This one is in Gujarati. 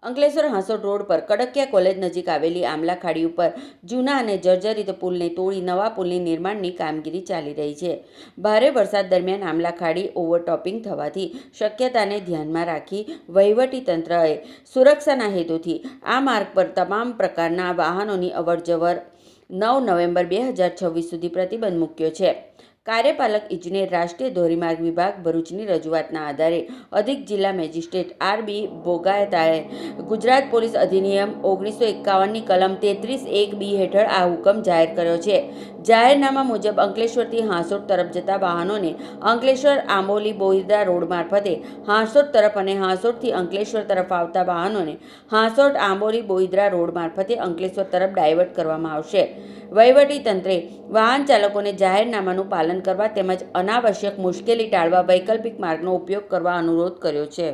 અંકલેશ્વર હાંસોટ રોડ પર કડકિયા કોલેજ નજીક આવેલી આમલા ખાડી ઉપર જૂના અને જર્જરિત પુલને તોડી નવા પુલની નિર્માણની કામગીરી ચાલી રહી છે. ભારે વરસાદ દરમિયાન આમલા ખાડી ઓવરટોપિંગ થવાથી શક્યતાને ધ્યાનમાં રાખી વહીવટીતંત્રએ સુરક્ષાના હેતુથી આ માર્ગ પર તમામ પ્રકારના વાહનોની અવરજવર 9 નવેમ્બર 2026 સુધી પ્રતિબંધ મૂક્યો છે. કાર્યપાલક ઇજનેર રાષ્ટ્રીય ધોરીમાર્ગ વિભાગ ભરૂચની રજૂઆતના આધારે અધિક જિલ્લા મેજિસ્ટ્રેટ આર.બી. બોગાયતાએ ગુજરાત પોલીસ અધિનિયમ 1951ની કલમ 33(1)(b) હેઠળ આ હુકમ જાહેર કર્યો છે. જાહેરનામા મુજબ અંકલેશ્વરથી હાંસોટ તરફ જતા વાહનોને અંકલેશ્વર આંબોલી બોઈદરા રોડ મારફતે હાંસોટ તરફ અને હાંસોટથી અંકલેશ્વર તરફ આવતા વાહનોને હાંસોટ આંબોલી બોઈદરા રોડ મારફતે અંકલેશ્વર તરફ ડાયવર્ટ કરવામાં આવશે. વહીવટીતંત્રે વાહન ચાલકોને જાહેરનામાનું પાલન કરવા તેમજ અનાવશ્યક મુશ્કેલી ટાળવા વૈકલ્પિક માર્ગનો ઉપયોગ કરવા અનુરોધ કર્યો છે.